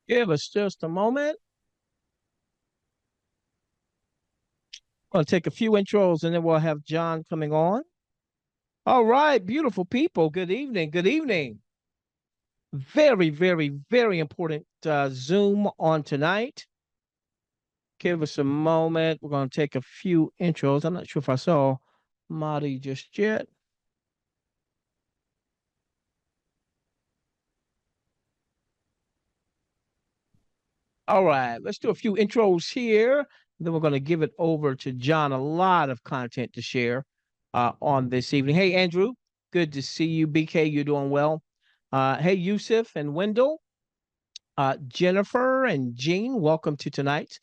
Give us just a moment. I'll take a few intros and then we'll have John coming on. All right, beautiful people. Good evening. Good evening. Very, very, very important Zoom on tonight. Give us a moment. We're going to take a few intros. I'm not sure if I saw Marty just yet. All right, let's do a few intros here. Then we're going to give it over to John. A lot of content to share on this evening. Hey, Andrew, good to see you. BK, you're doing well. Hey, Yusuf and Wendell, Jennifer and Jean, welcome to tonight's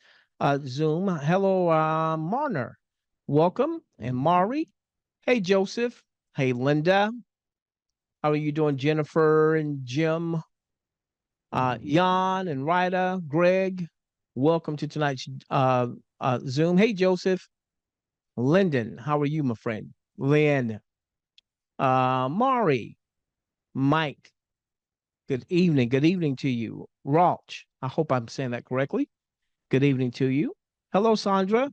Zoom. Hello, Marner, welcome. And Mari. Hey, Joseph. Hey, Linda. How are you doing, Jennifer and Jim? Jan and Ryder, Greg, welcome to tonight's Zoom. Hey, Joseph. Lyndon, how are you, my friend? Lynn, Mari, Mike, good evening. Good evening to you. Rauch, I hope I'm saying that correctly. Good evening to you. Hello, Sandra.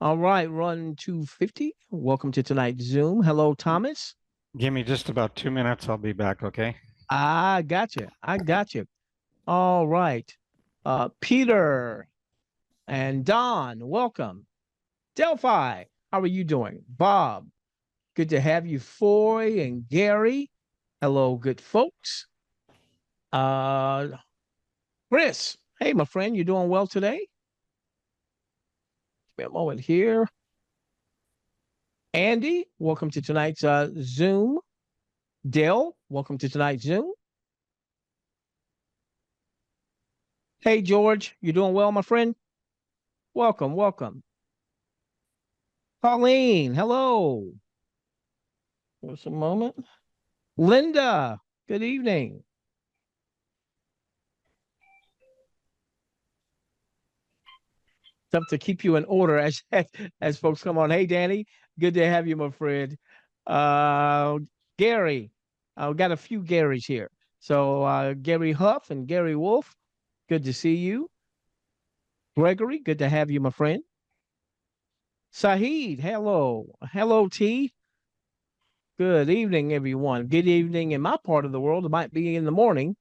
All right, Run 250. Welcome to tonight's Zoom. Hello, Thomas. Give me just about 2 minutes. I'll be back, okay? I got you. I got you. All right. Peter and Don, welcome. Delphi, how are you doing? Bob, good to have you. Foy and Gary, hello, good folks. Chris, hey, my friend, you doing well today? Give me a moment here. Andy, welcome to tonight's Zoom. Dell, welcome to tonight's Zoom. Hey, George, you doing well, my friend? Welcome, welcome. Pauline, hello. Just a moment. Linda, good evening. Tough to keep you in order as folks come on. Hey, Danny, good to have you, my friend. Gary, I've got a few Garys here. So Gary Huff and Gary Wolf, good to see you. Gregory, good to have you, my friend. Saheed, hello. Hello, T. Good evening, everyone. Good evening in my part of the world. It might be in the morning.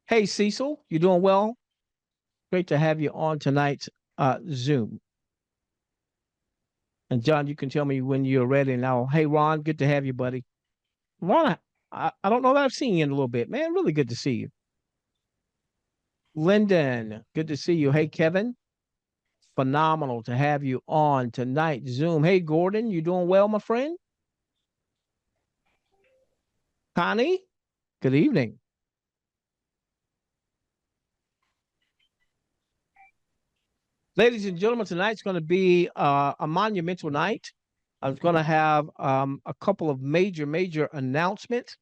Hey, Cecil, you doing well? Great to have you on tonight's Zoom. And John, you can tell me when you're ready now. Hey, Ron, good to have you, buddy. Ron, I don't know that I've seen you in a little bit, man. Really good to see you. Lyndon, good to see you. Hey, Kevin, phenomenal to have you on tonight. Zoom. Hey, Gordon, you doing well, my friend? Connie, good evening. Ladies and gentlemen, tonight's going to be a monumental night. I'm going to have a couple of major announcements.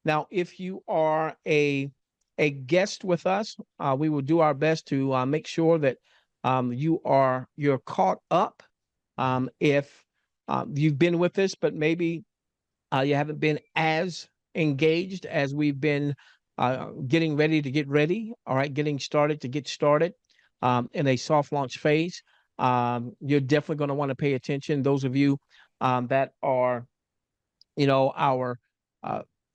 Now, if you are a guest with us, we will do our best to make sure that you're caught up. If you've been with us, but maybe you haven't been as engaged as we've been getting ready to get ready. All right, getting started to get started in a soft launch phase. You're definitely going to want to pay attention. Those of you that are, our,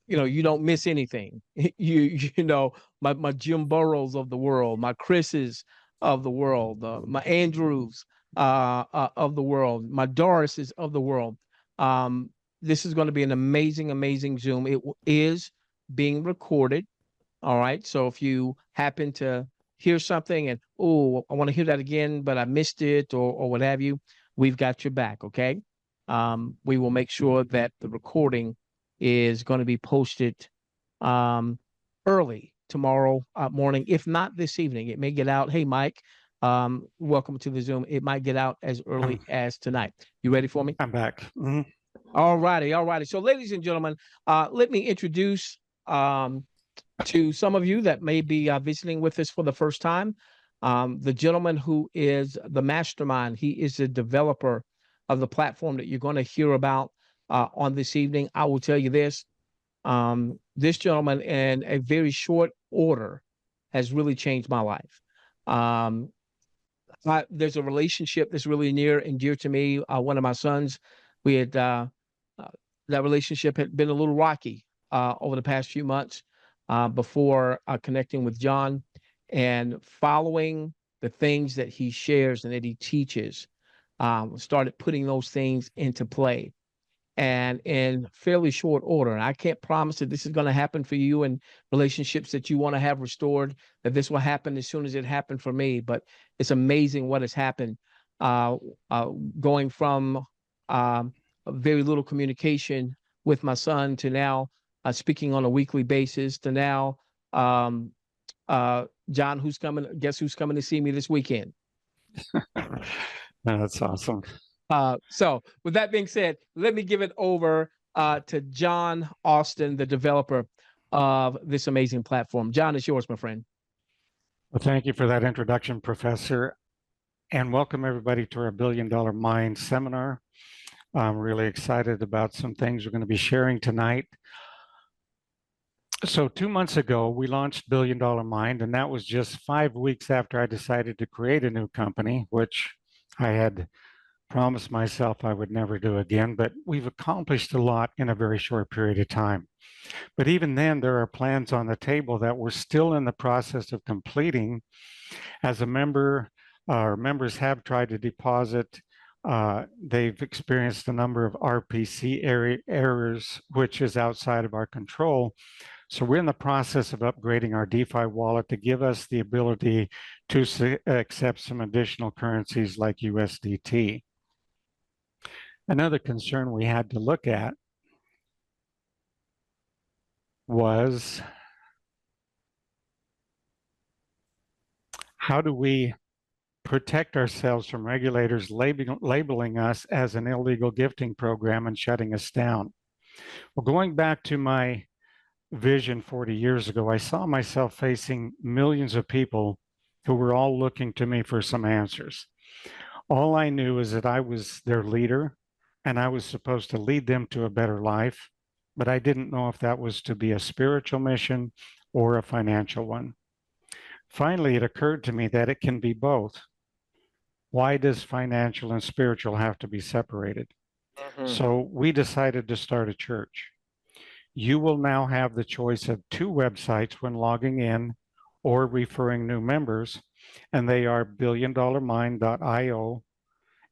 you don't miss anything. My Jim Burrows of the world, my Chris's of the world, my Andrews of the world, my Doris's of the world. This is going to be an amazing Zoom. It is being recorded. All right. So if you happen to hear something and, oh, I want to hear that again, but I missed it or what have you, we've got your back. Okay. We will make sure that the recording is going to be posted early tomorrow morning, if not this evening. It may get out. Hey, Mike, welcome to the Zoom. It might get out as early as tonight. You ready for me? I'm back. Mm-hmm. All righty. So, ladies and gentlemen, let me introduce to some of you that may be visiting with us for the first time, the gentleman who is the mastermind. He is the developer of the platform that you're going to hear about on this evening. I will tell you this. This gentleman, in a very short order, has really changed my life. Um, there's a relationship that's really near and dear to me. One of my sons, we had uh, that relationship had been a little rocky over the past few months before connecting with John and following the things that he shares and that he teaches. Started putting those things into play and in fairly short order. And I can't promise that this is going to happen for you and relationships that you want to have restored, that this will happen as soon as it happened for me. But it's amazing what has happened uh, going from very little communication with my son to now speaking on a weekly basis to now, um, John, guess who's coming to see me this weekend? That's awesome. So with that being said, let me give it over to John Austin, the developer of this amazing platform. John, it's yours, my friend. Well, thank you for that introduction, Professor, and welcome everybody to our Billion Dollar Mind seminar. I'm really excited about some things we're going to be sharing tonight. So 2 months ago, we launched Billion Dollar Mind, and that was just 5 weeks after I decided to create a new company, which I had promised myself I would never do again, but we've accomplished a lot in a very short period of time. But even then, there are plans on the table that we're still in the process of completing. As a member, our members have tried to deposit. They've experienced a number of RPC errors, which is outside of our control. So we're in the process of upgrading our DeFi wallet to give us the ability to accept some additional currencies like USDT. Another concern we had to look at was how do we protect ourselves from regulators labeling us as an illegal gifting program and shutting us down? Well, going back to my vision 40 years ago, I saw myself facing millions of people who were all looking to me for some answers. All I knew is that I was their leader and I was supposed to lead them to a better life, but I didn't know if that was to be a spiritual mission or a financial one. Finally, it occurred to me that it can be both. Why does financial and spiritual have to be separated? So we decided to start a church. You will now have the choice of 2 websites when logging in or referring new members, and they are billiondollarmind.io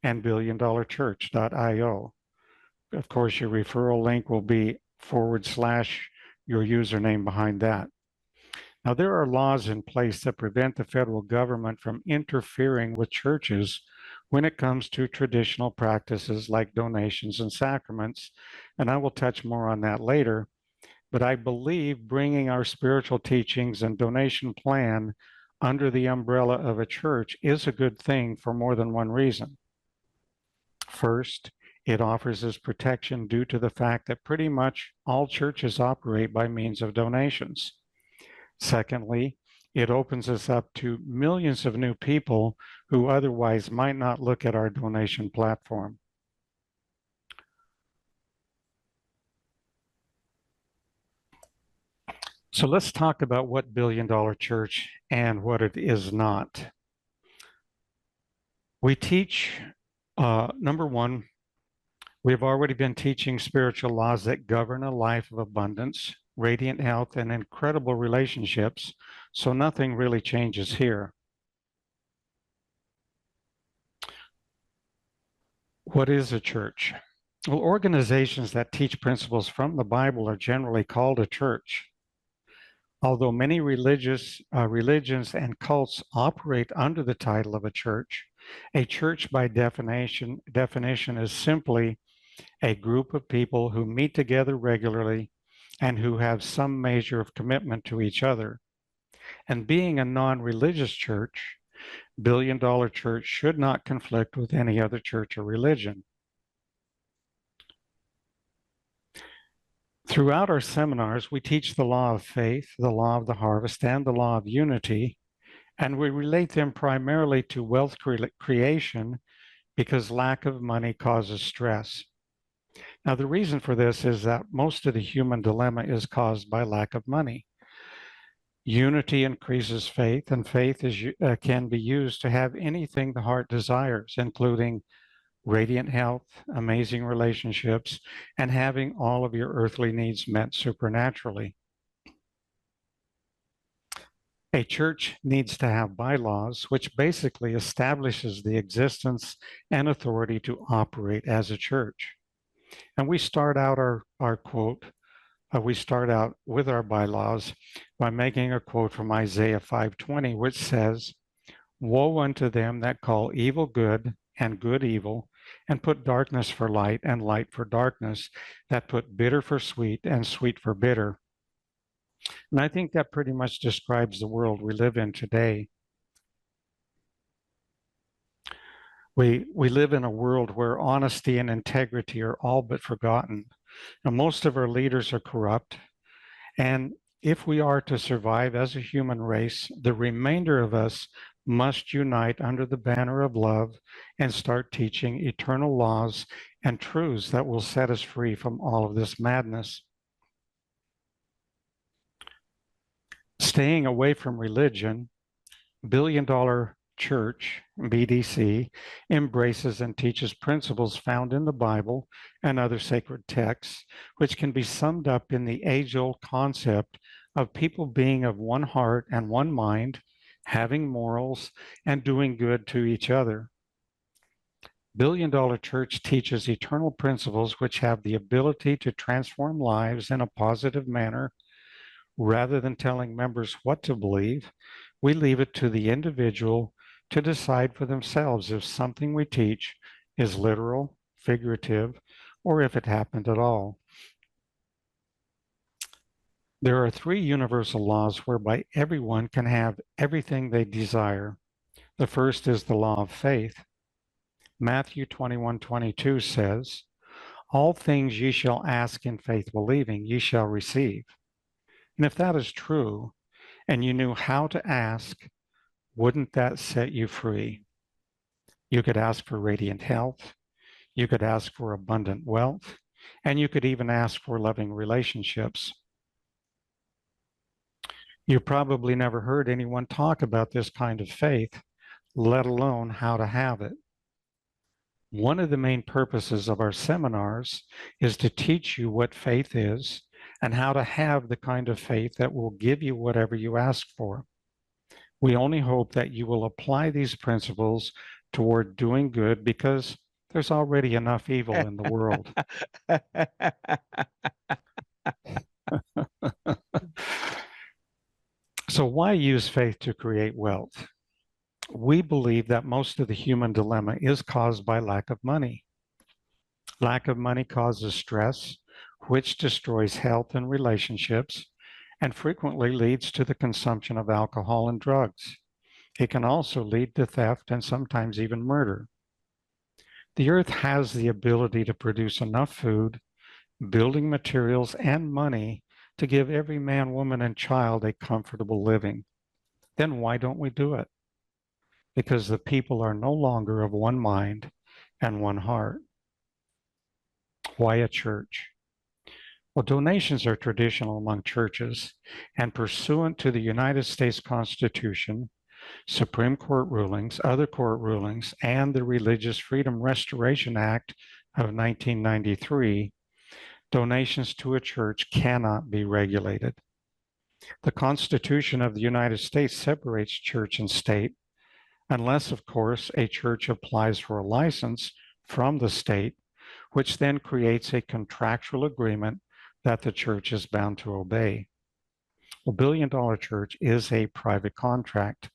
and billiondollarchurch.io. Of course, your referral link will be / your username behind that. Now, there are laws in place that prevent the federal government from interfering with churches when it comes to traditional practices like donations and sacraments, and I will touch more on that later. But I believe bringing our spiritual teachings and donation plan under the umbrella of a church is a good thing for more than one reason. First, it offers us protection due to the fact that pretty much all churches operate by means of donations. Secondly, it opens us up to millions of new people who otherwise might not look at our donation platform. So let's talk about what Billion Dollar Church and what it is not. We teach, number one, we've already been teaching spiritual laws that govern a life of abundance, radiant health, and incredible relationships, so nothing really changes here. What is a church? Well, organizations that teach principles from the Bible are generally called a church. Although many religions and cults operate under the title of a church by definition is simply a group of people who meet together regularly and who have some measure of commitment to each other. And being a non-religious church, Billion Dollar Church should not conflict with any other church or religion. Throughout our seminars, we teach the law of faith, the law of the harvest, and the law of unity, and we relate them primarily to wealth creation because lack of money causes stress. Now, the reason for this is that most of the human dilemma is caused by lack of money. Unity increases faith, and faith can be used to have anything the heart desires, including radiant health, amazing relationships, and having all of your earthly needs met supernaturally. A church needs to have bylaws, which basically establishes the existence and authority to operate as a church. And we start out our quote, we start out with our bylaws by making a quote from Isaiah 5:20, which says, "Woe unto them that call evil good and good evil, and put darkness for light and light for darkness, that put bitter for sweet and sweet for bitter." And I think that pretty much describes the world we live in today. We live in a world where honesty and integrity are all but forgotten. And most of our leaders are corrupt. And if we are to survive as a human race, the remainder of us must unite under the banner of love and start teaching eternal laws and truths that will set us free from all of this madness. Staying away from religion, Billion Dollar Church, BDC, embraces and teaches principles found in the Bible and other sacred texts, which can be summed up in the age-old concept of people being of one heart and one mind, having morals, and doing good to each other. Billion Dollar Church teaches eternal principles which have the ability to transform lives in a positive manner. Rather than telling members what to believe, we leave it to the individual to decide for themselves if something we teach is literal, figurative, or if it happened at all. There are 3 universal laws whereby everyone can have everything they desire. The first is the law of faith. Matthew 21:22 says, "All things ye shall ask in faith believing, ye shall receive." And if that is true, and you knew how to ask, wouldn't that set you free? You could ask for radiant health, you could ask for abundant wealth, and you could even ask for loving relationships. You probably never heard anyone talk about this kind of faith, let alone how to have it. One of the main purposes of our seminars is to teach you what faith is and how to have the kind of faith that will give you whatever you ask for. We only hope that you will apply these principles toward doing good because there's already enough evil in the world. So why use faith to create wealth? We believe that most of the human dilemma is caused by lack of money. Lack of money causes stress, which destroys health and relationships, and frequently leads to the consumption of alcohol and drugs. It can also lead to theft and sometimes even murder. The earth has the ability to produce enough food, building materials, and money to give every man, woman, and child a comfortable living. Then why don't we do it? Because the people are no longer of one mind and one heart. Why a church? Well, donations are traditional among churches, and pursuant to the United States Constitution, Supreme Court rulings, other court rulings, and the Religious Freedom Restoration Act of 1993, donations to a church cannot be regulated. The Constitution of the United States separates church and state, unless, of course, a church applies for a license from the state, which then creates a contractual agreement that the church is bound to obey. A Billion Dollar Church is a private contract,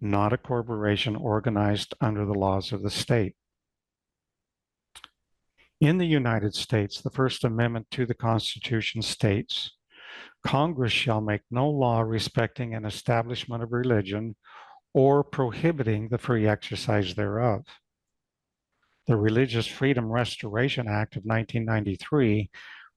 not a corporation organized under the laws of the state. In the United States, the First Amendment to the Constitution states, "Congress shall make no law respecting an establishment of religion or prohibiting the free exercise thereof." The Religious Freedom Restoration Act of 1993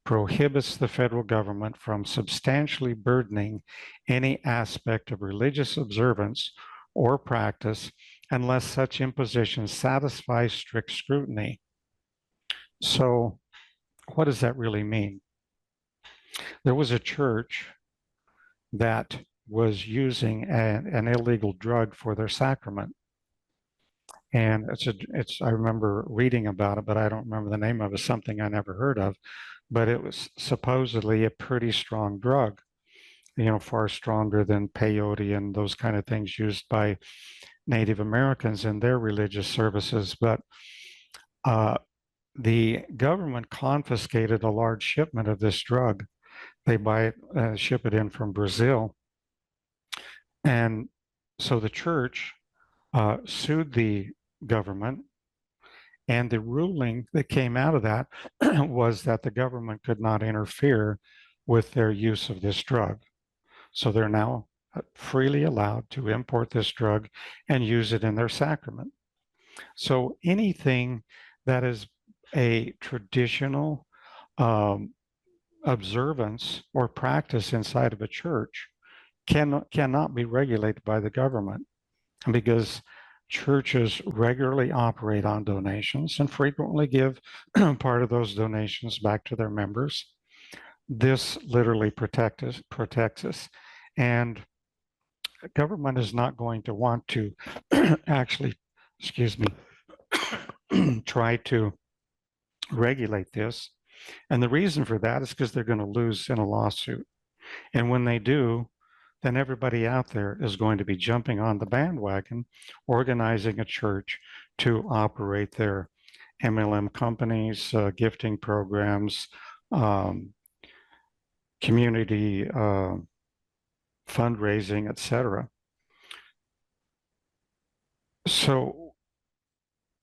prohibits the federal government from substantially burdening any aspect of religious observance or practice unless such imposition satisfies strict scrutiny. So, what does that really mean? There was a church that was using an illegal drug for their sacrament. And I remember reading about it, but I don't remember the name of it, something I never heard of, but it was supposedly a pretty strong drug, far stronger than peyote and those kind of things used by Native Americans in their religious services. But uh, the government confiscated a large shipment of this drug. They ship it in from Brazil. And so the church sued the government. And the ruling that came out of that was that the government could not interfere with their use of this drug. So they're now freely allowed to import this drug and use it in their sacrament. So anything that is a traditional observance or practice inside of a church cannot be regulated by the government, because churches regularly operate on donations and frequently give part of those donations back to their members. This literally protects us. And government is not going to want to actually, excuse me, try to regulate this. And the reason for that is because they're going to lose in a lawsuit. And when they do, then everybody out there is going to be jumping on the bandwagon, organizing a church to operate their MLM companies, gifting programs, community fundraising, etc. So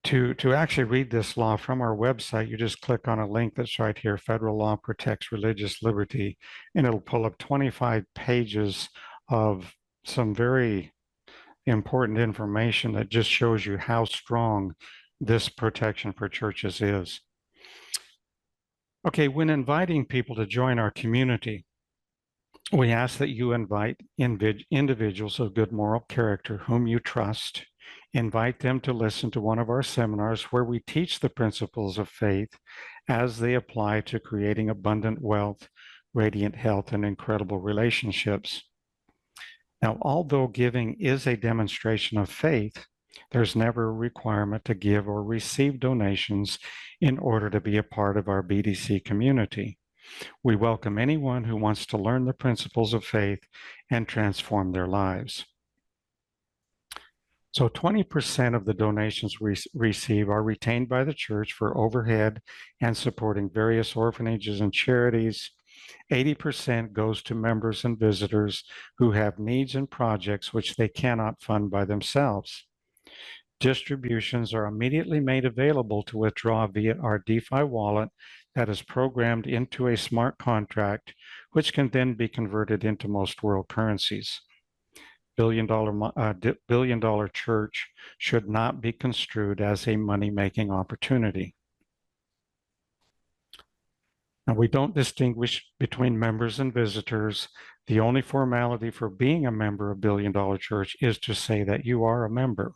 to actually read this law from our website, you just click on a link that's right here, Federal Law Protects Religious Liberty, and it'll pull up 25 pages of some very important information that just shows you how strong this protection for churches is. Okay, when inviting people to join our community, we ask that you invite individuals of good moral character whom you trust. Invite them to listen to one of our seminars where we teach the principles of faith as they apply to creating abundant wealth, radiant health, and incredible relationships. Now, although giving is a demonstration of faith, there's never a requirement to give or receive donations in order to be a part of our BDC community. We welcome anyone who wants to learn the principles of faith and transform their lives. So 20% of the donations we receive are retained by the church for overhead and supporting various orphanages and charities. 80% goes to members and visitors who have needs and projects which they cannot fund by themselves. Distributions are immediately made available to withdraw via our DeFi wallet that is programmed into a smart contract, which can then be converted into most world currencies. Billion dollar church should not be construed as a money-making opportunity. Now, we don't distinguish between members and visitors. The only formality for being a member of Billion Dollar Church is to say that you are a member.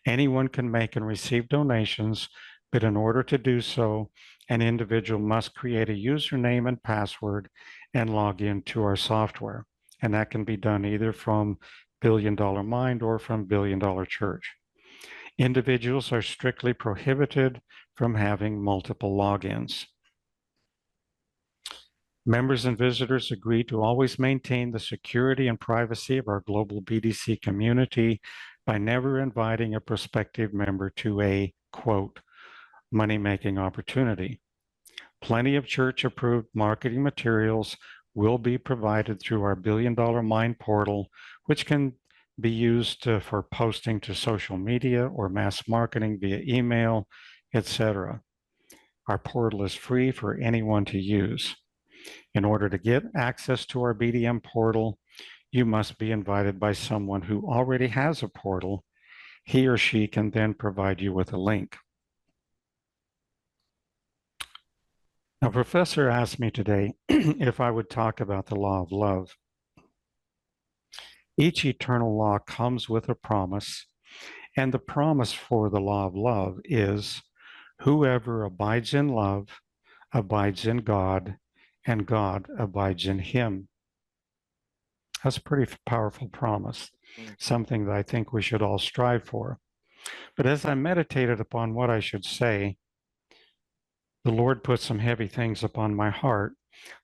Anyone can make and receive donations, but in order to do so, an individual must create a username and password and log into our software. And that can be done either from Billion Dollar Mind or from Billion Dollar Church. Individuals are strictly prohibited from having multiple logins. Members and visitors agree to always maintain the security and privacy of our global BDC community by never inviting a prospective member to a, quote, money-making opportunity. Plenty of church-approved marketing materials will be provided through our Billion Dollar Mind portal, which can be used for posting to social media or mass marketing via email, etc. Our portal is free for anyone to use. In order to get access to our BDM portal, you must be invited by someone who already has a portal. He or she can then provide you with a link. Now, Professor asked me today if I would talk about the law of love. Each eternal law comes with a promise, and the promise for the law of love is whoever abides in love abides in God, and God abides in him. That's a pretty powerful promise, Mm. something that I think we should all strive for. But as I meditated upon what I should say, the Lord put some heavy things upon my heart.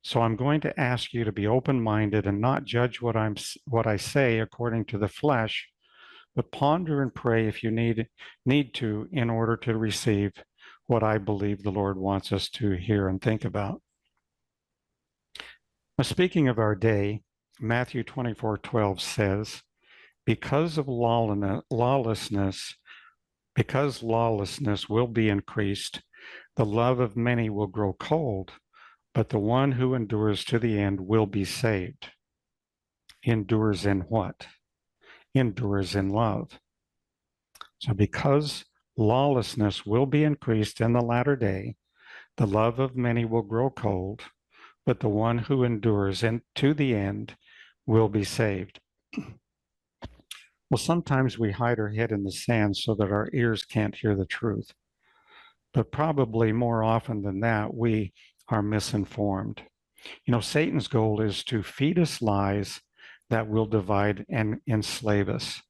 So I'm going to ask you to be open-minded and not judge what I say according to the flesh, but ponder and pray if you need to in order to receive what I believe the Lord wants us to hear and think about. Now, speaking of our day, Matthew 24:12 says, because of lawlessness, because lawlessness will be increased, the love of many will grow cold, but the one who endures to the end will be saved. Endures in what? Endures in love. So because lawlessness will be increased in the latter day, the love of many will grow cold, but the one who endures to the end will be saved. Well, sometimes we hide our head in the sand so that our ears can't hear the truth. But probably more often than that, we are misinformed. You know, Satan's goal is to feed us lies that will divide and enslave us.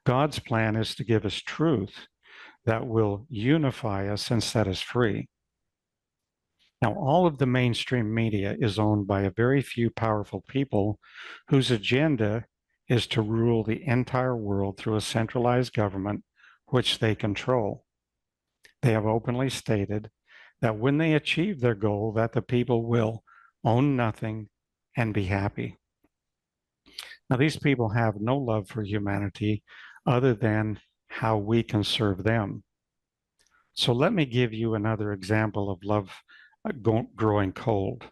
God's plan is to give us truth that will unify us and set us free. Now, all of the mainstream media is owned by a very few powerful people whose agenda is to rule the entire world through a centralized government which they control. They have openly stated that when they achieve their goal, that the people will own nothing and be happy. Now, these people have no love for humanity other than how we can serve them. So let me give you another example of love growing cold.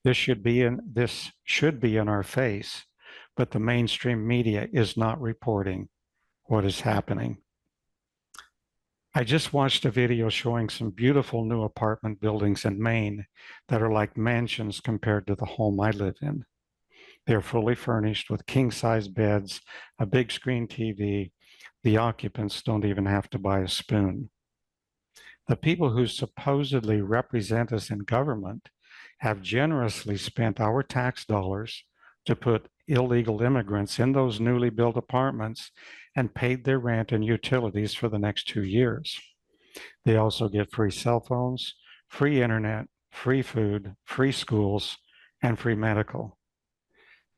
This should be in our face, but the mainstream media is not reporting what is happening. I just watched a video showing some beautiful new apartment buildings in Maine that are like mansions compared to the home I live in. They're fully furnished with king-size beds, a big screen TV. The occupants don't even have to buy a spoon. The people who supposedly represent us in government have generously spent our tax dollars to put illegal immigrants in those newly built apartments and paid their rent and utilities for the next 2 years. They also get free cell phones, free internet, free food, free schools, and free medical.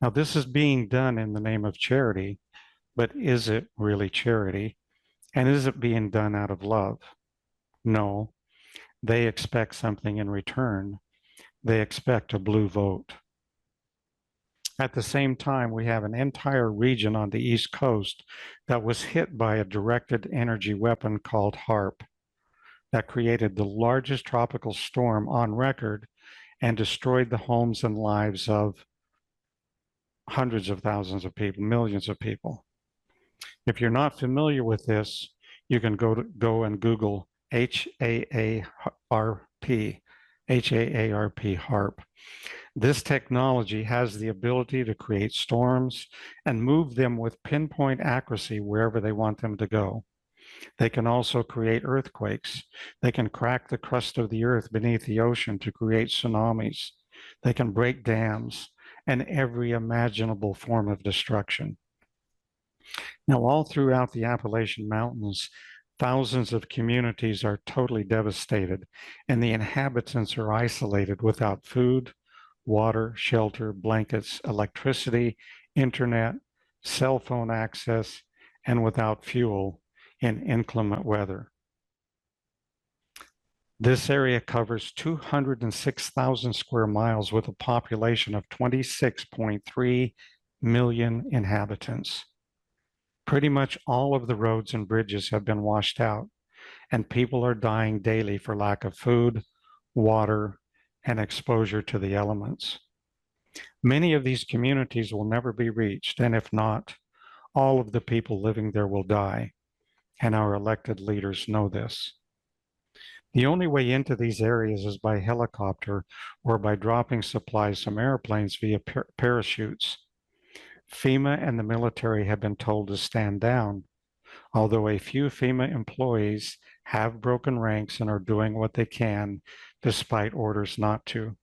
Now, this is being done in the name of charity, but is it really charity? And is it being done out of love? No, they expect something in return. They expect a blue vote. At the same time, we have an entire region on the East Coast that was hit by a directed energy weapon called HARP that created the largest tropical storm on record and destroyed the homes and lives of hundreds of thousands of people, millions of people. If you're not familiar with this, you can go and Google HAARP, HAARP. This technology has the ability to create storms and move them with pinpoint accuracy wherever they want them to go. They can also create earthquakes. They can crack the crust of the earth beneath the ocean to create tsunamis. They can break dams and every imaginable form of destruction. Now, all throughout the Appalachian Mountains, thousands of communities are totally devastated, and the inhabitants are isolated without food, water, shelter, blankets, electricity, internet, cell phone access, and without fuel in inclement weather. This area covers 206,000 square miles with a population of 26.3 million inhabitants. Pretty much all of the roads and bridges have been washed out, and people are dying daily for lack of food, water, and exposure to the elements. Many of these communities will never be reached, and if not, all of the people living there will die, and our elected leaders know this. The only way into these areas is by helicopter or by dropping supplies from airplanes via parachutes. FEMA and the military have been told to stand down, although a few FEMA employees have broken ranks and are doing what they can despite orders not to.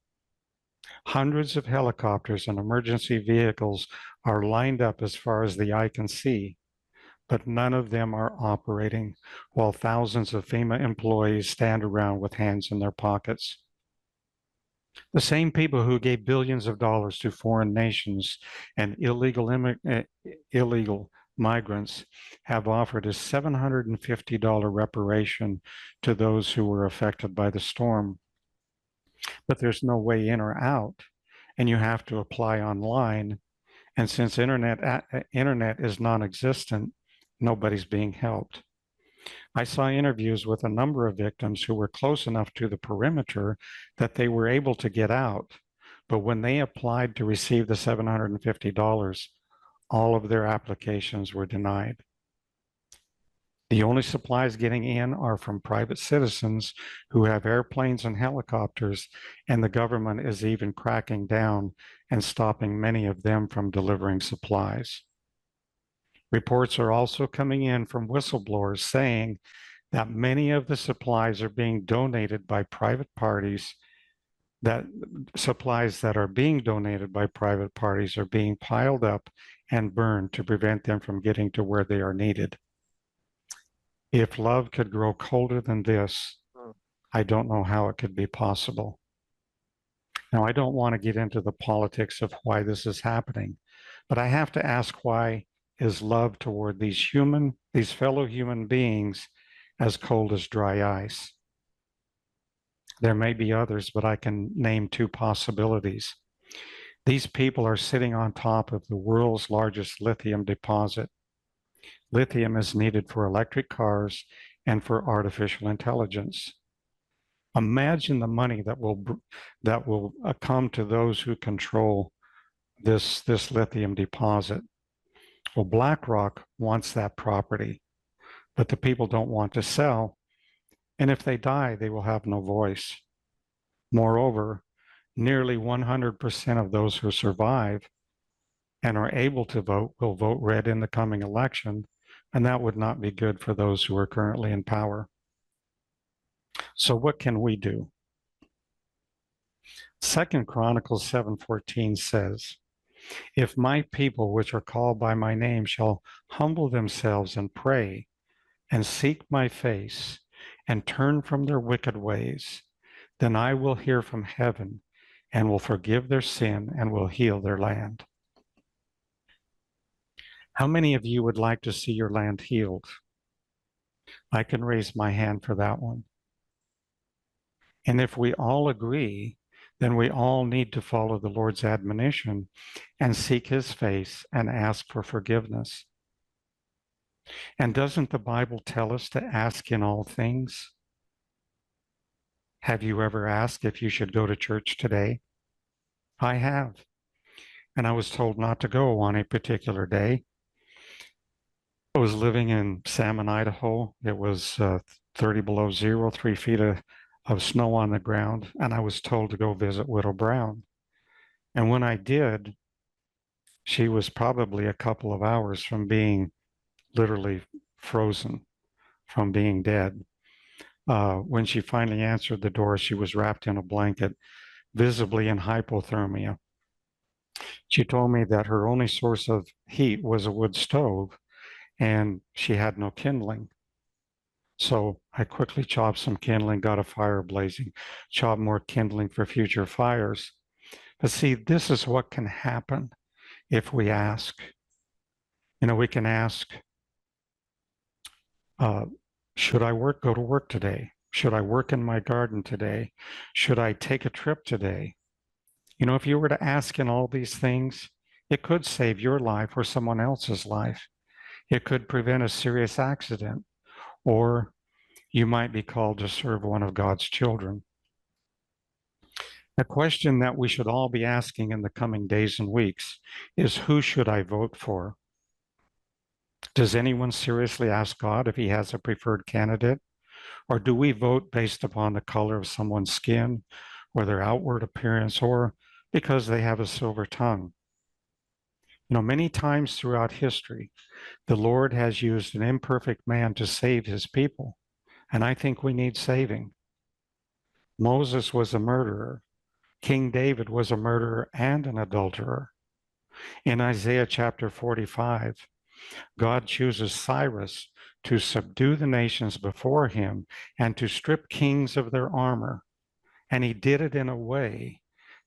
Hundreds of helicopters and emergency vehicles are lined up as far as the eye can see, but none of them are operating, while thousands of FEMA employees stand around with hands in their pockets. The same people who gave billions of dollars to foreign nations and illegal migrants have offered a $750 reparation to those who were affected by the storm. But there's no way in or out, and you have to apply online. And since internet is non-existent, nobody's being helped. I saw interviews with a number of victims who were close enough to the perimeter that they were able to get out. But when they applied to receive the $750, all of their applications were denied. The only supplies getting in are from private citizens who have airplanes and helicopters, and the government is even cracking down and stopping many of them from delivering supplies. Reports are also coming in from whistleblowers saying that many of the supplies are being donated by private parties, that supplies that are being donated by private parties are being piled up and burned to prevent them from getting to where they are needed. If love could grow colder than this, I don't know how it could be possible. Now, I don't want to get into the politics of why this is happening, but I have to ask, why is love toward these fellow human beings as cold as dry ice? There may be others, but I can name two possibilities. These people are sitting on top of the world's largest lithium deposit. Lithium is needed for electric cars and for artificial intelligence. Imagine the money that will come to those who control this lithium deposit. Well, BlackRock wants that property, but the people don't want to sell. And if they die, they will have no voice. Moreover, nearly 100% of those who survive and are able to vote will vote red in the coming election, and that would not be good for those who are currently in power. So what can we do? 2 Chronicles 7:14 says, "If my people, which are called by my name, shall humble themselves and pray and seek my face and turn from their wicked ways, then I will hear from heaven and will forgive their sin and will heal their land." How many of you would like to see your land healed? I can raise my hand for that one. And if we all agree, then we all need to follow the Lord's admonition and seek his face and ask for forgiveness. And doesn't the Bible tell us to ask in all things? Have you ever asked if you should go to church today? I have. And I was told not to go on a particular day. I was living in Salmon, Idaho. It was 30 below zero, 3 feet of snow on the ground, and I was told to go visit Widow Brown. And when I did, she was probably a couple of hours from being literally frozen, from being dead. When she finally answered the door, she was wrapped in a blanket, visibly in hypothermia. She told me that her only source of heat was a wood stove, and she had no kindling. So I quickly chopped some kindling, got a fire blazing, chopped more kindling for future fires. But see, this is what can happen if we ask. You know, we can ask, should I go to work today? Should I work in my garden today? Should I take a trip today? You know, if you were to ask in all these things, it could save your life or someone else's life. It could prevent a serious accident, or you might be called to serve one of God's children. A question that we should all be asking in the coming days and weeks is, who should I vote for? Does anyone seriously ask God if he has a preferred candidate? Or do we vote based upon the color of someone's skin or their outward appearance, or because they have a silver tongue? You know, many times throughout history, the Lord has used an imperfect man to save his people, and I think we need saving. Moses was a murderer. King David was a murderer and an adulterer. In Isaiah chapter 45, God chooses Cyrus to subdue the nations before him and to strip kings of their armor. And he did it in a way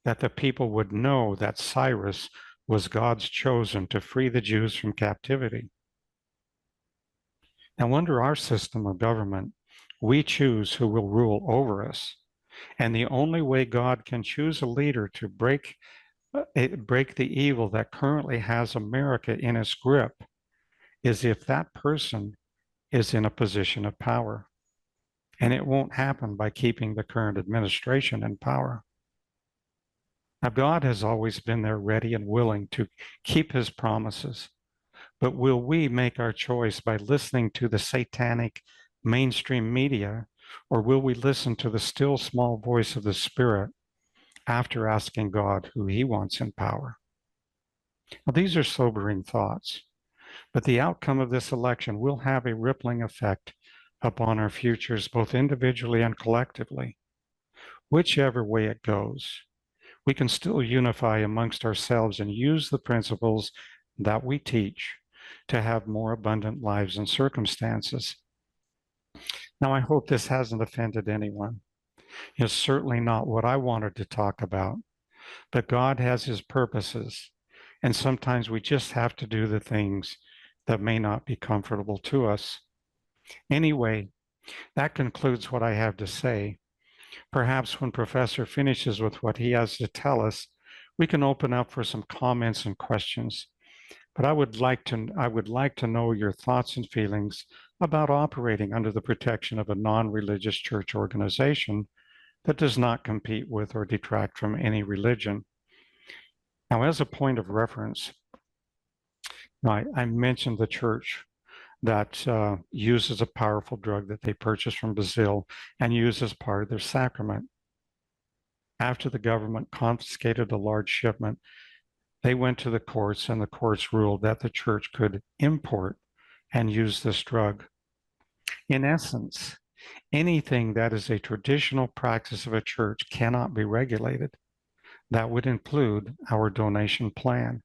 that the people would know that Cyrus was God's chosen to free the Jews from captivity. Now, under our system of government, we choose who will rule over us. And the only way God can choose a leader to break the evil that currently has America in its grip is if that person is in a position of power. And it won't happen by keeping the current administration in power. Now, God has always been there ready and willing to keep his promises. But will we make our choice by listening to the satanic mainstream media, or will we listen to the still small voice of the Spirit after asking God who he wants in power? Now, these are sobering thoughts, but the outcome of this election will have a rippling effect upon our futures, both individually and collectively. Whichever way it goes, we can still unify amongst ourselves and use the principles that we teach to have more abundant lives and circumstances. Now, I hope this hasn't offended anyone. It's certainly not what I wanted to talk about, but God has his purposes, and sometimes we just have to do the things that may not be comfortable to us. Anyway, that concludes what I have to say. Perhaps when Professor finishes with what he has to tell us, we can open up for some comments and questions. But I would like to know your thoughts and feelings about operating under the protection of a non-religious church organization that does not compete with or detract from any religion. Now, as a point of reference, I mentioned the church that uses a powerful drug that they purchased from Brazil and use as part of their sacrament. After the government confiscated a large shipment, they went to the courts, and the courts ruled that the church could import and use this drug. In essence, anything that is a traditional practice of a church cannot be regulated. That would include our donation plan.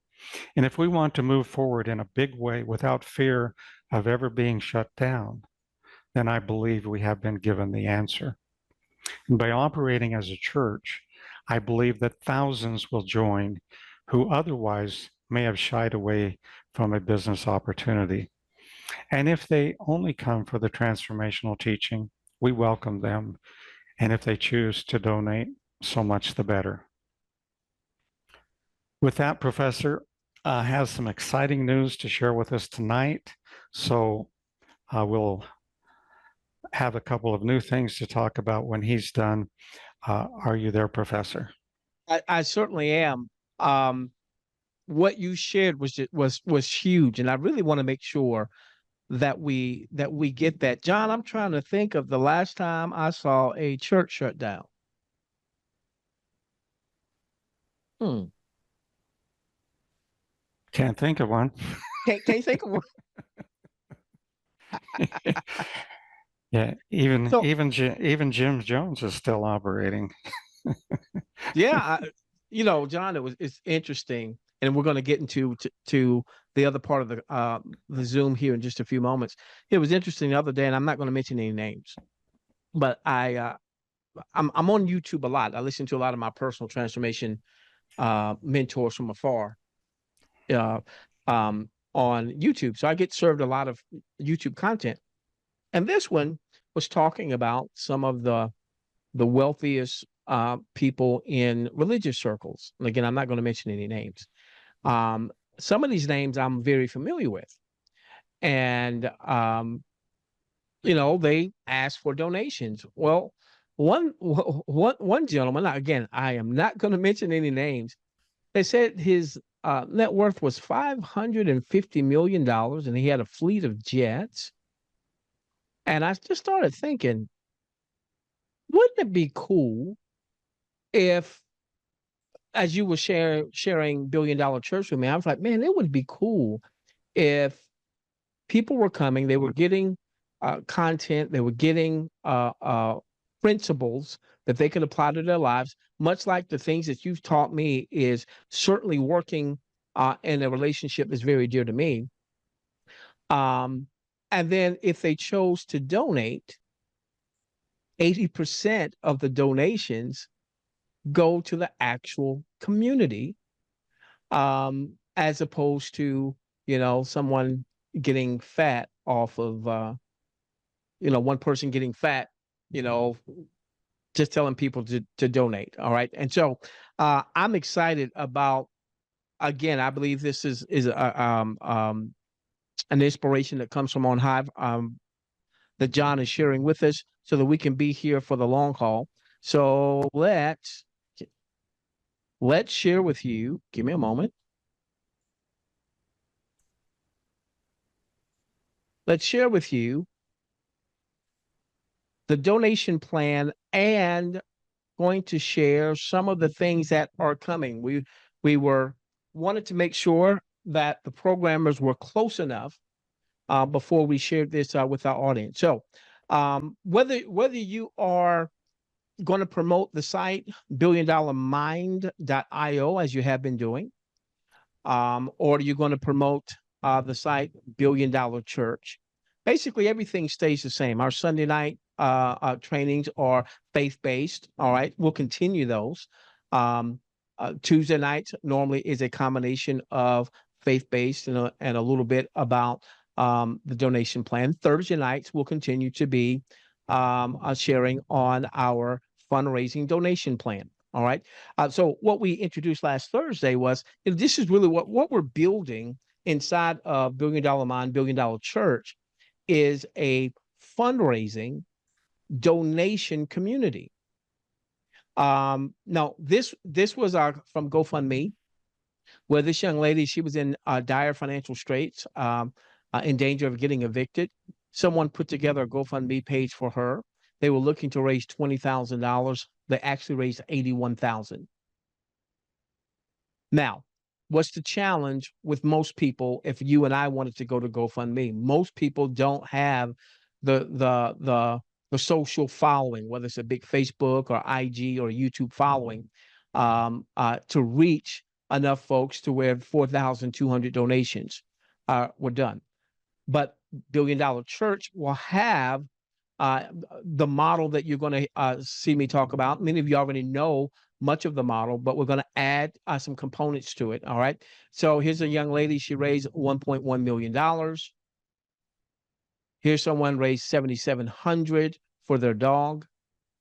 And if we want to move forward in a big way without fear of ever being shut down, then I believe we have been given the answer. And by operating as a church, I believe that thousands will join who otherwise may have shied away from a business opportunity. And if they only come for the transformational teaching, we welcome them. And if they choose to donate, so much the better. With that, Professor has some exciting news to share with us tonight. So we'll have a couple of new things to talk about when he's done. Are you there, Professor? I certainly am. What you shared was huge, and I really want to make sure that we get that. John, I'm trying to think of the last time I saw a church shut down. Hmm. Can't think of one. Can't think of one. Yeah, even So even even Jim Jones is still operating. yeah, John, it's interesting, and we're going to get into to the other part of the Zoom here in just a few moments. It was interesting the other day, and I'm not going to mention any names, but I'm on YouTube a lot. I listen to a lot of my personal transformation mentors from afar uh, on YouTube, so I get served a lot of YouTube content, and this one was talking about some of the wealthiest people in religious circles. And again, I'm not going to mention any names. Some of these names I'm very familiar with, and they ask for donations. Well, one gentleman, again, I am not going to mention any names. They said his net worth was $550 million, and he had a fleet of jets. And I just started thinking, wouldn't it be cool if, as you were sharing Billion Dollar Church with me, I was like, man, it would be cool if people were coming, they were getting content, they were getting principles that they can apply to their lives, much like the things that you've taught me is certainly working in a relationship is very dear to me. Um, and then if they chose to donate, 80% of the donations go to the actual community, as opposed to, someone getting fat off of, one person getting fat, you know, just telling people to donate. All right. And so I'm excited about, again, I believe this is an inspiration that comes from on high, that John is sharing with us so that we can be here for the long haul. So let's share with you. Give me a moment. Let's share with you the donation plan and going to share some of the things that are coming. We wanted to make sure that the programmers were close enough before we shared this with our audience. So whether you are going to promote the site billiondollarmind.io as you have been doing, or you're going to promote the site Billion Dollar Church. Basically, everything stays the same. Our Sunday night trainings are faith-based. All right, we'll continue those. Tuesday nights normally is a combination of faith-based and a little bit about the donation plan. Thursday nights will continue to be sharing on our fundraising donation plan. All right. So what we introduced last Thursday was, this is really what we're building inside of Billion Dollar Mind, Billion Dollar Church, is a fundraising donation community. Now this was from GoFundMe, where this young lady, she was in dire financial straits, in danger of getting evicted. Someone put together a GoFundMe page for her. They were looking to raise $20,000. They actually raised $81,000. Now, what's the challenge with most people? If you and I wanted to go to GoFundMe, most people don't have the social following, whether it's a big Facebook or IG or YouTube following, to reach enough folks to where 4,200 donations were done. But Billion Dollar Church will have the model that you're going to see me talk about. Many of you already know much of the model, but we're going to add some components to it. All right. So here's a young lady. She raised $1.1 million. Here's someone raised $7,700 for their dog.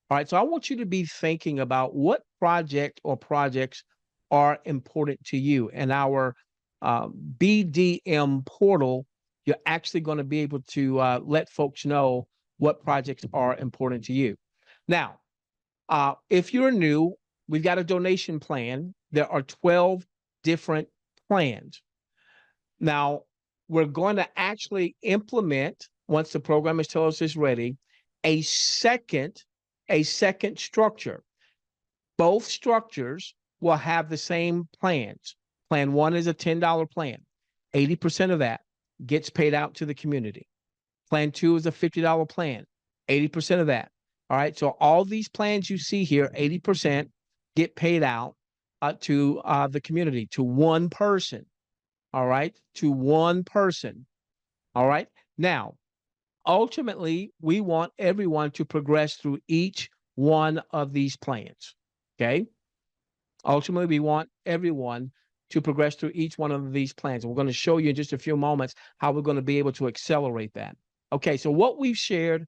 All right. So I want you to be thinking about what project or projects are important to you. And our BDM portal, you're actually going to be able to let folks know what projects are important to you. Now, if you're new, we've got a donation plan. There are 12 different plans. Now, we're going to actually implement, once the programmers tell us it's ready, a second structure. Both structures will have the same plans. Plan one is a $10 plan. 80% of that gets paid out to the community. Plan two is a $50 plan, 80% of that. All right. So all these plans you see here, 80% get paid out to the community, to one person. All right. To one person. All right. Now, ultimately, we want everyone to progress through each one of these plans. Okay. Ultimately, we want everyone to progress through each one of these plans. We're going to show you in just a few moments how we're going to be able to accelerate that. Okay, so what we've shared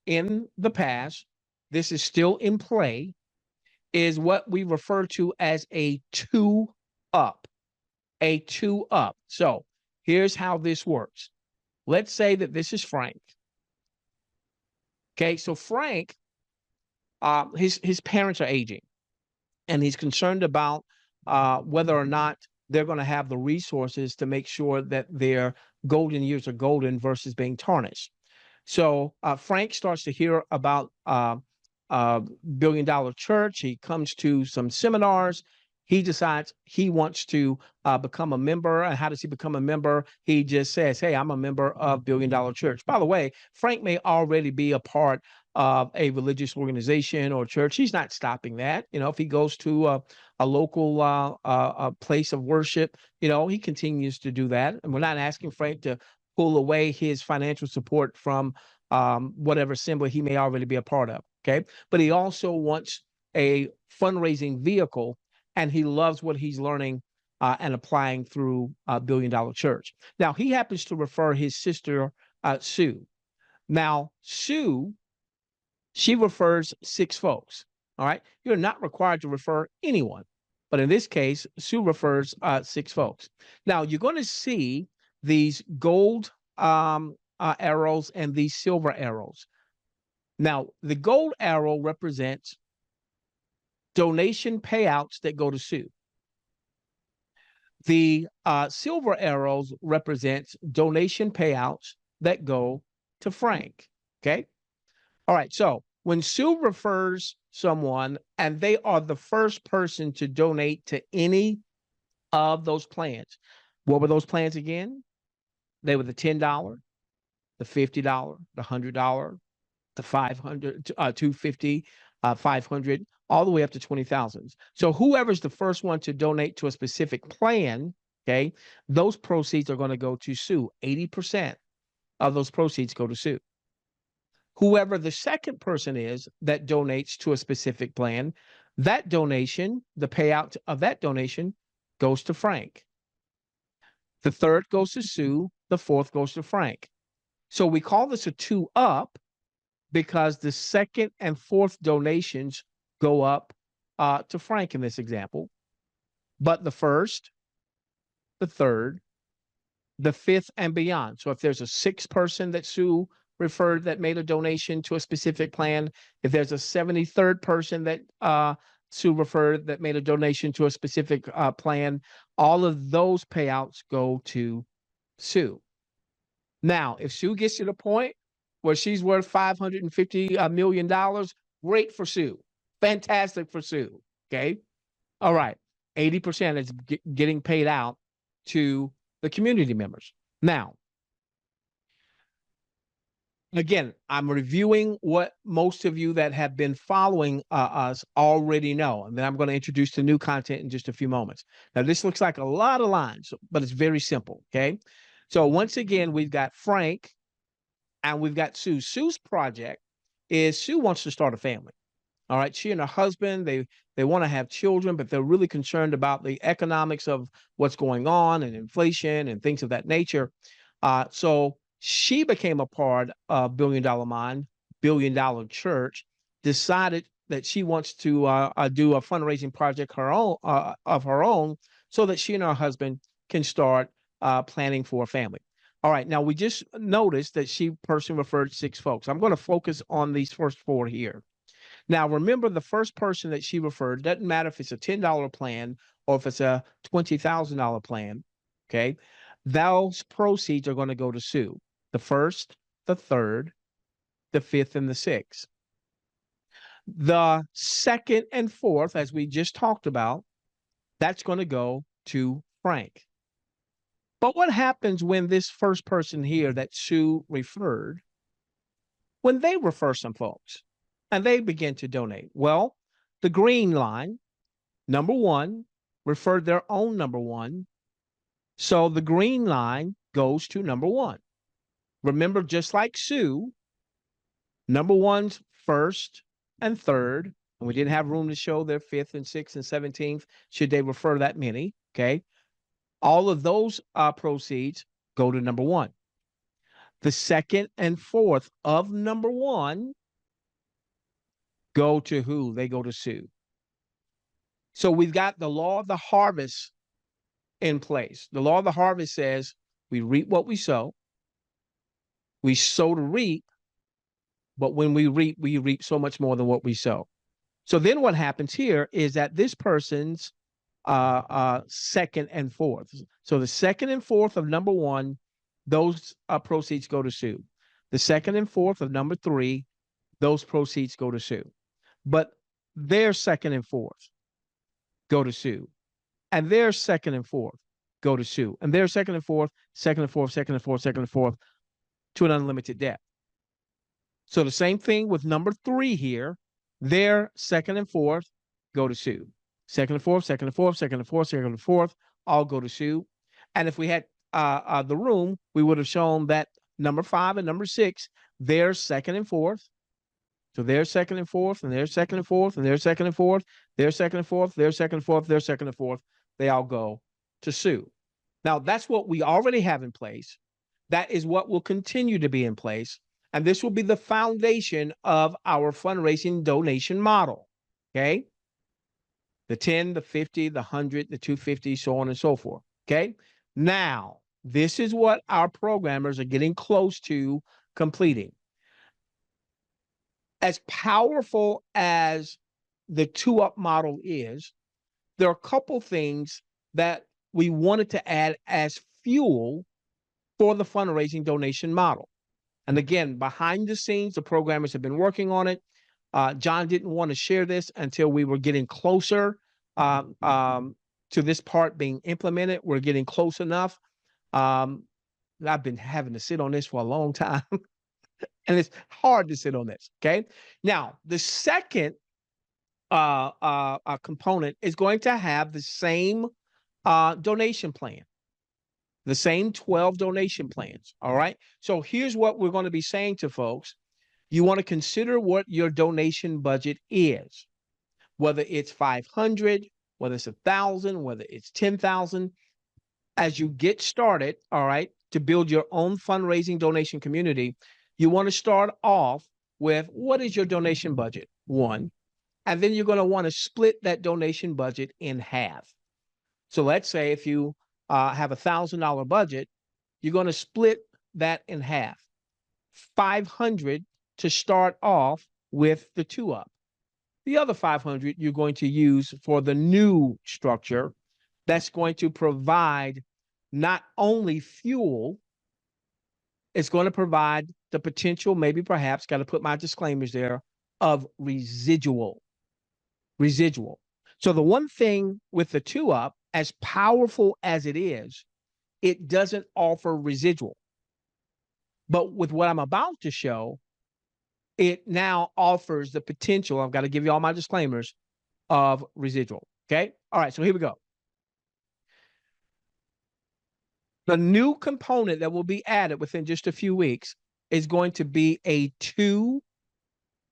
in the past, this is still in play, is what we refer to as a two-up. A two-up. So here's how this works. Let's say that this is Frank. Okay, so Frank, his parents are aging, and he's concerned about whether or not they're going to have the resources to make sure that their golden years are golden versus being tarnished. So Frank starts to hear about Billion Dollar Church. He comes to some seminars. He decides he wants to become a member. And how does he become a member? He just says, hey, I'm a member of Billion Dollar Church. By the way, Frank may already be a part of a religious organization or church, he's not stopping that. If he goes to a local a place of worship, he continues to do that. And we're not asking Frank to pull away his financial support from whatever assembly he may already be a part of. Okay. But he also wants a fundraising vehicle, and he loves what he's learning and applying through Billion Dollar Church. Now, he happens to refer his sister, Sue. Now, Sue, she refers 6 folks. All right. You're not required to refer anyone. But in this case, Sue refers 6 folks. Now, you're going to see these gold arrows and these silver arrows. Now, the gold arrow represents donation payouts that go to Sue. The silver arrows represents donation payouts that go to Frank. Okay. All right. So when Sue refers someone and they are the first person to donate to any of those plans, what were those plans again? They were the $10, the $50, the $100, the 500, 250, 500, all the way up to 20,000. So whoever's the first one to donate to a specific plan, okay, those proceeds are going to go to Sue. 80% of those proceeds go to Sue. Whoever the second person is that donates to a specific plan, that donation, the payout of that donation goes to Frank. The third goes to Sue. The fourth goes to Frank. So we call this a 2-up because the second and fourth donations go up to Frank in this example. But the first, the third, the fifth, and beyond. So if there's a 6th person that Sue referred that made a donation to a specific plan, if there's a 73rd person that Sue referred that made a donation to a specific plan, all of those payouts go to Sue. Now, if Sue gets to the point where she's worth $550 million, great for Sue. Fantastic for Sue. Okay. All right. 80% is getting paid out to the community members. Now, again, I'm reviewing what most of you that have been following us already know. And then I'm going to introduce the new content in just a few moments. Now, this looks like a lot of lines, but it's very simple. Okay. So once again, we've got Frank and we've got Sue. Sue's project is Sue wants to start a family. All right. She and her husband, they want to have children, but they're really concerned about the economics of what's going on and inflation and things of that nature. So she became a part of Billion Dollar Mind, Billion Dollar Church, decided that she wants to do a fundraising project of her own so that she and her husband can start planning for a family. All right. Now, we just noticed that she person referred 6 folks. I'm going to focus on these first 4 here. Now, remember, the first person that she referred, doesn't matter if it's a $10 plan or if it's a $20,000 plan, okay? Those proceeds are going to go to Sue. The first, the third, the fifth, and the 6th. The second and fourth, as we just talked about, that's going to go to Frank. But what happens when this first person here that Sue referred, when they refer some folks and they begin to donate? Well, the green line, number 1, referred their own number 1. So the green line goes to number 1. Remember, just like Sue, number 1's first and third, and we didn't have room to show their 5th and 6th and 17th, should they refer that many, okay? All of those proceeds go to number 1. The second and fourth of number 1 go to who? They go to Sue. So we've got the law of the harvest in place. The law of the harvest says we reap what we sow. We sow to reap, but when we reap so much more than what we sow. So then what happens here is that this person's second and fourth. So the second and fourth of number 1, those proceeds go to Sue. The second and fourth of number 3, those proceeds go to Sue. But their second and fourth go to Sue. And their second and fourth go to Sue. And their second and fourth, second and fourth, second and fourth, second and fourth, to an unlimited depth. So the same thing with number 3 here. Their second and fourth go to Sue. Second and fourth, second and fourth, second and fourth, second and fourth, all go to Sue. And if we had the room, we would have shown that number 5 and number 6, their second and fourth. So their second and fourth, and their second and fourth, and their second and fourth, their second and fourth, their second and fourth, their second and fourth, they all go to Sue. Now, that's what we already have in place. That is what will continue to be in place. And this will be the foundation of our fundraising donation model. Okay. The 10, the 50, the 100, the 250, so on and so forth. Okay. Now, this is what our programmers are getting close to completing. As powerful as the 2-up model is, there are a couple things that we wanted to add as fuel for the fundraising donation model. And again, behind the scenes, the programmers have been working on it. John didn't want to share this until we were getting closer to this part being implemented. We're getting close enough. I've been having to sit on this for a long time. And it's hard to sit on this, okay? Now, the second component is going to have the same donation plan, the same 12 donation plans, all right? So here's what we're going to be saying to folks. You want to consider what your donation budget is, whether it's 500, whether it's 1,000, whether it's 10,000. As you get started, all right, to build your own fundraising donation community, you want to start off with what is your donation budget? 1. And then you're going to want to split that donation budget in half. So let's say if you have $1,000 budget, you're going to split that in half. 500 to start off with the 2-up. The other 500 you're going to use for the new structure that's going to provide not only fuel, it's going to provide the potential, maybe perhaps, got to put my disclaimers there, of residual. So the one thing with the 2-up, as powerful as it is, it doesn't offer residual. But with what I'm about to show, it now offers the potential, I've got to give you all my disclaimers, of residual. Okay? All right, so here we go. The new component that will be added within just a few weeks is going to be a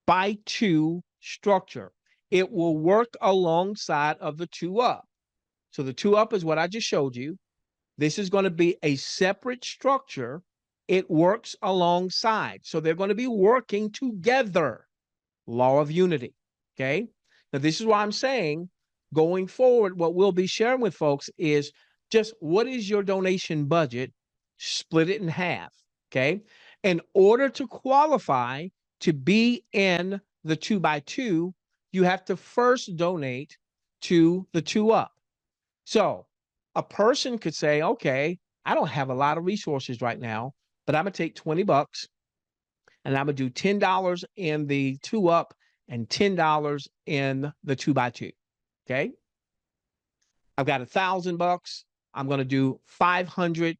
2x2 structure. It will work alongside of the 2-up. So the 2-up is what I just showed you. This is going to be a separate structure. It works alongside. So they're going to be working together. Law of unity. Okay? Now, this is why I'm saying going forward, what we'll be sharing with folks is just what is your donation budget? Split it in half. Okay? In order to qualify to be in the 2x2, you have to first donate to the 2-up. So a person could say, okay, I don't have a lot of resources right now, but I'm going to take $20 and I'm going to do $10 in the 2-up and $10 in the 2x2. Okay. I've got $1,000. I'm going to do 500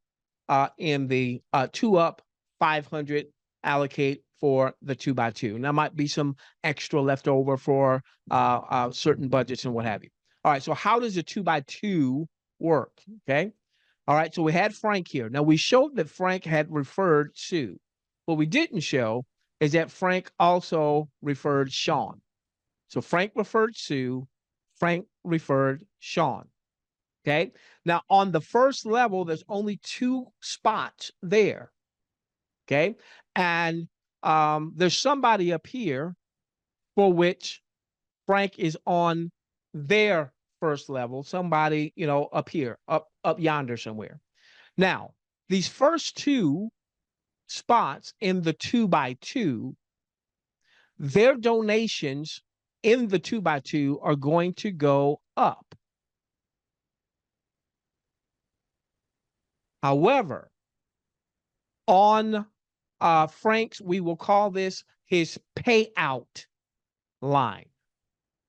in the 2-up, 500 allocate for the 2x2. And there might be some extra left over for certain budgets and what have you. All right, so how does the 2x2 work? Okay. All right, so we had Frank here. Now, we showed that Frank had referred Sue. What we didn't show is that Frank also referred Sean. So Frank referred Sue. Frank referred Sean. Okay. Now, on the first level, there's only 2 spots there. Okay. And there's somebody up here for which Frank is on their first level, somebody, you know, up here, up yonder somewhere. Now, these first 2 spots in the 2x2, their donations in the 2x2 are going to go up. However, on Frank's, we will call this his payout line.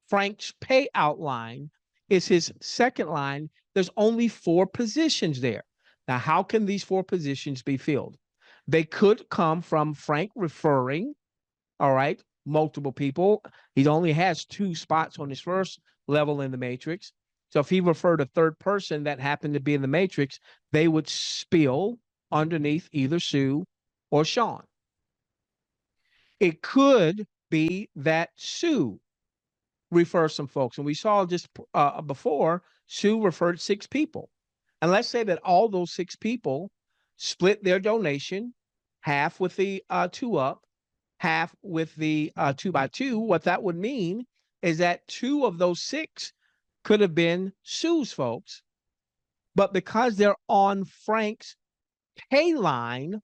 Frank's payout line is his second line. There's only 4 positions there. Now, how can these 4 positions be filled? They could come from Frank referring, all right, multiple people. He only has 2 spots on his first level in the matrix. So if he referred a third person that happened to be in the matrix, they would spill underneath either Sue or Sean. It could be that Sue refers some folks. And we saw just before, Sue referred 6 people. And let's say that all those 6 people split their donation, half with the 2-up, half with the 2x2. What that would mean is that 2 of those 6 could have been Sue's folks, but because they're on Frank's pay line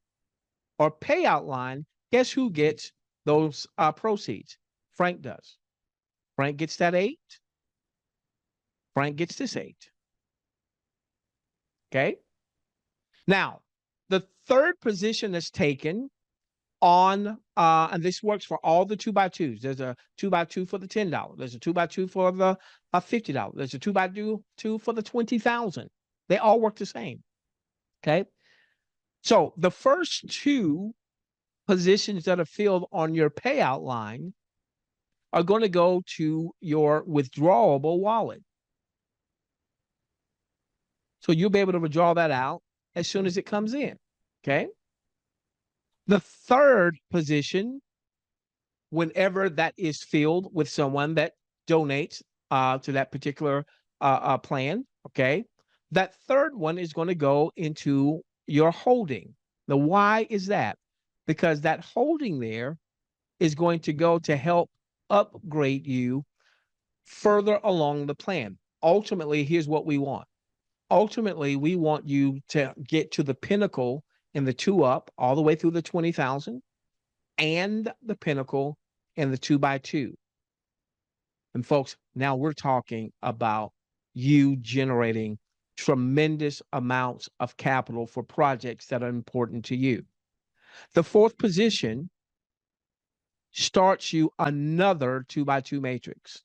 or payout line, guess who gets those proceeds? Frank does. Frank gets that 8. Frank gets this 8. Okay. Now, the third position that's taken on, and this works for all the 2x2s. There's a 2x2 for the $10. There's a 2x2 for the $50. There's a 2x2 for the $20,000. They all work the same. Okay. So the first 2 positions that are filled on your payout line are going to go to your withdrawable wallet. So you'll be able to withdraw that out as soon as it comes in. Okay. The third position, whenever that is filled with someone that donates to that particular plan, okay, that third one is going to go into your holding. Now, why is that? Because that holding there is going to go to help upgrade you further along the plan. Ultimately, here's what we want. Ultimately, we want you to get to the pinnacle in the 2-up all the way through the 20,000 and the pinnacle in the 2x2. And folks, now we're talking about you generating tremendous amounts of capital for projects that are important to you. The fourth position starts you another 2x2 matrix.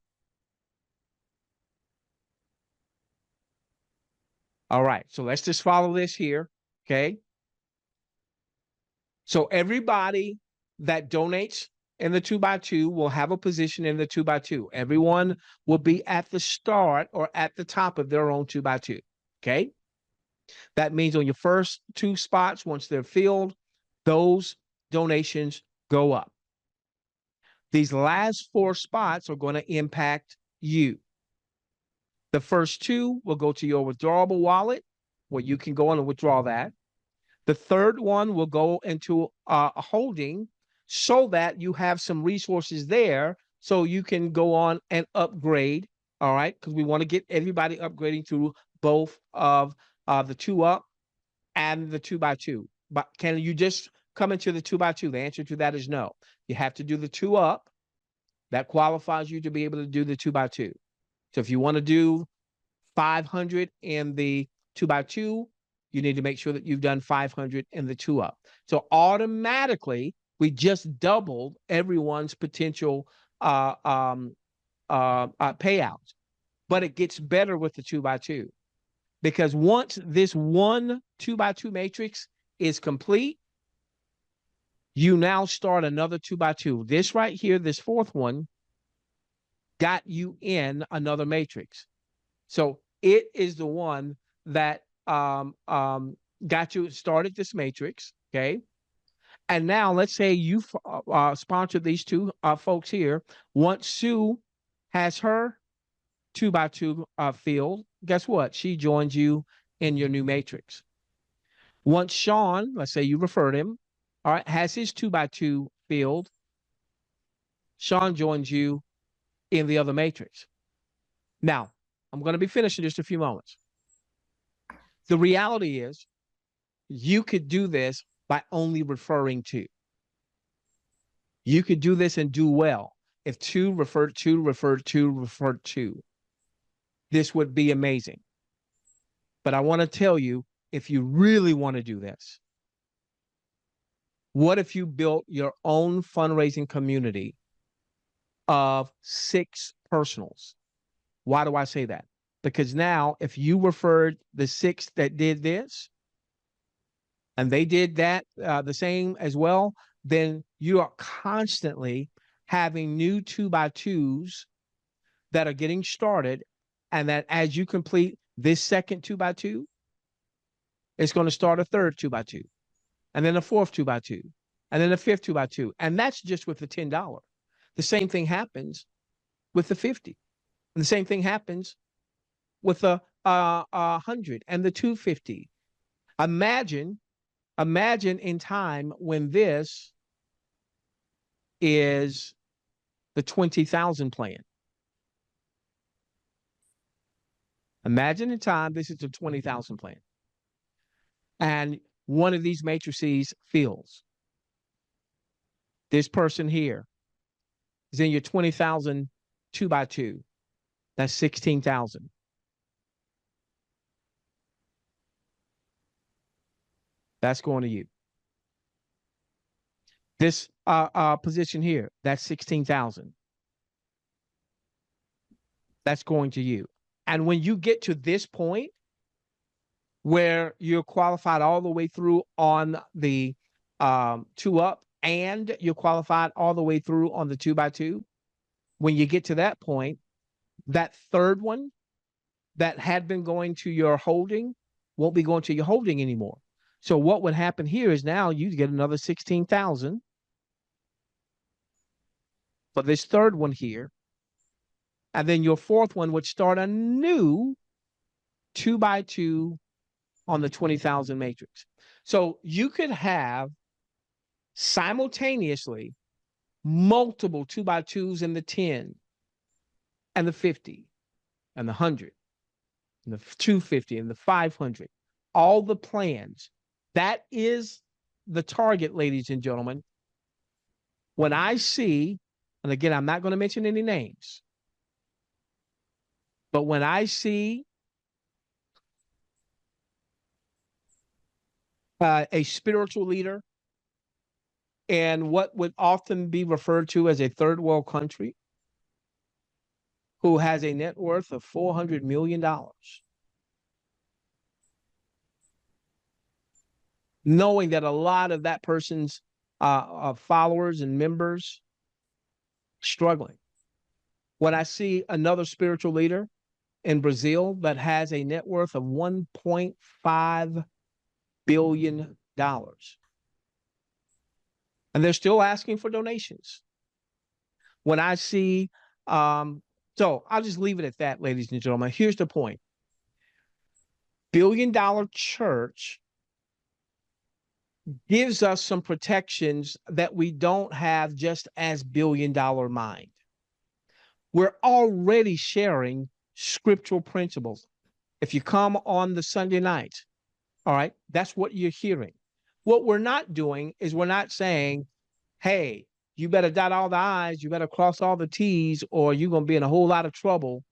All right, so let's just follow this here, okay? So everybody that donates in the 2x2 will have a position in the 2x2. Everyone will be at the start or at the top of their own 2x2, okay? That means on your first 2 spots, once they're filled, those donations go up. These last 4 spots are going to impact you. The first 2 will go to your withdrawable wallet, where you can go on and withdraw that. The third one will go into a holding so that you have some resources there so you can go on and upgrade, all right? Because we want to get everybody upgrading through both of the 2-up and the 2x2. But can you just come into the 2x2? The answer to that is no. You have to do the 2-up. That qualifies you to be able to do the 2x2. So if you want to do 500 in the 2x2, you need to make sure that you've done 500 in the 2-up. So automatically, we just doubled everyone's potential payouts. But it gets better with the 2x2. Because once this one 2x2 matrix is complete, you now start another 2x2. This right here, this fourth one, got you in another matrix. So it is the one that got you started this matrix, okay? And now let's say you sponsored these 2 folks here. Once Sue has her 2x2 filled, guess what? She joins you in your new matrix. Once Sean, let's say you referred him, all right, has his 2x2 filled, Sean joins you in the other matrix. Now, I'm going to be finished in just a few moments. The reality is you could do this by only referring 2. You could do this and do well. If 2 referred 2, referred 2, referred 2, this would be amazing. But I want to tell you, if you really want to do this, what if you built your own fundraising community of 6 personals? Why do I say that? Because now if you referred the 6 that did this, and they did that the same as well, then you are constantly having new 2x2s that are getting started. And that as you complete this second 2x2, it's going to start a third 2x2, and then a fourth 2x2, and then a fifth 2x2. And that's just with the $10. The same thing happens with the 50. And the same thing happens with the 100 and the 250. Imagine, imagine in time when this is the 20,000 plan. Imagine in time this is the 20,000 plan. And one of these matrices fills. This person here is in your 20,000 2x2. That's 16,000. That's going to you. This position here, that's 16,000. That's going to you. And when you get to this point where you're qualified all the way through on the 2-up, and you're qualified all the way through on the 2x2, when you get to that point, that third one that had been going to your holding won't be going to your holding anymore. So what would happen here is now you get another 16,000 for this third one here. And then your fourth one would start a new 2x2 on the 20,000 matrix. So you could have simultaneously multiple 2x2s in the 10 and the 50 and the 100 and the 250 and the 500, all the plans. That is the target, ladies and gentlemen. When I see, and again, I'm not going to mention any names, but when I see a spiritual leader in what would often be referred to as a third world country who has a net worth of $400 million, knowing that a lot of that person's followers and members struggling. When I see another spiritual leader in Brazil that has a net worth of $1.5 billion, and they're still asking for donations. When I see, so I'll just leave it at that, ladies and gentlemen. Here's the point. Billion-dollar church gives us some protections that we don't have just as billion-dollar mind. We're already sharing scriptural principles. If you come on the Sunday night, all right, that's what you're hearing. What we're not doing is we're not saying, hey, you better dot all the I's, you better cross all the T's, or you're going to be in a whole lot of trouble.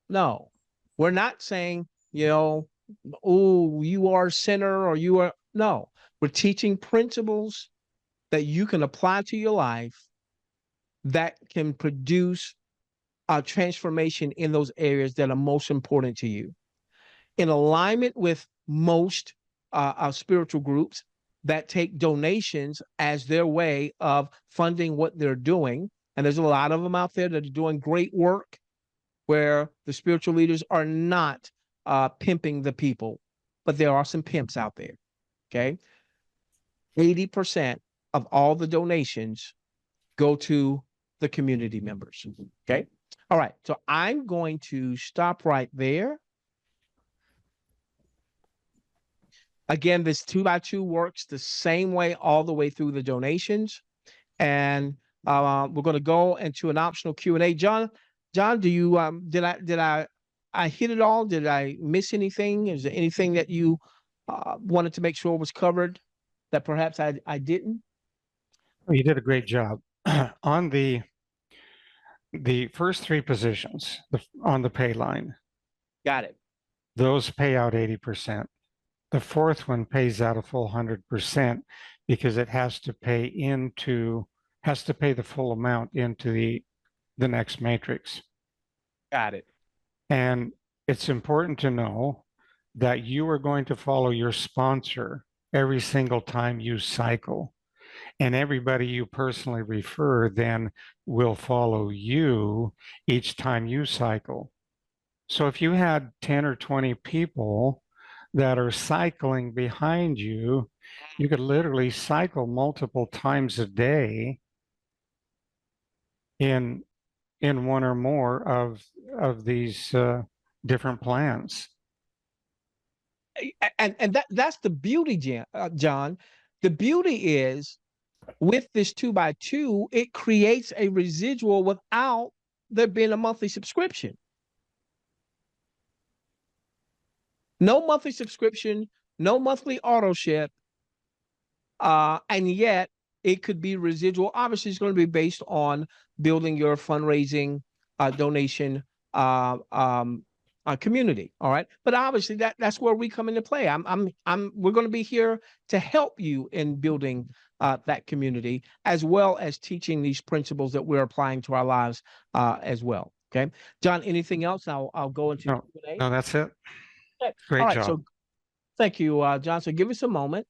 No, we're not saying, you know, oh, you are a sinner or you are, no. We're teaching principles that you can apply to your life that can produce a transformation in those areas that are most important to you. In alignment with most spiritual groups that take donations as their way of funding what they're doing, and there's a lot of them out there that are doing great work where the spiritual leaders are not pimping the people, but there are some pimps out there, okay? 80% of all the donations go to the community members, okay? All right, so I'm going to stop right there. Again, this 2x2 works the same way all the way through the donations. And we're going to go into an optional Q&A. John, do you, did I hit it all? Did I miss anything? Is there anything that you wanted to make sure was covered that perhaps I didn't? Well, you did a great job. On the first three positions on the pay line. Got it. Those pay out 80%. The fourth one pays out a full 100% because it has to pay the full amount into the next matrix. Got it. And it's important to know that you are going to follow your sponsor every single time you cycle. And everybody you personally refer then will follow you each time you cycle. So if you had 10 or 20 people that are cycling behind you, you could literally cycle multiple times a day in one or more of these different plans. And that's the beauty, John. The beauty is with this 2x2, it creates a residual without there being a monthly subscription. No monthly subscription, no monthly auto ship, and yet it could be residual. Obviously, it's going to be based on building your fundraising, donation, community. All right, but obviously that's where we come into play. We're going to be here to help you in building that community, as well as teaching these principles that we're applying to our lives as well. Okay, John. Anything else? I'll go into No, Q&A. no, that's it. Okay. All Great right. job. So thank you, John. So give us a moment.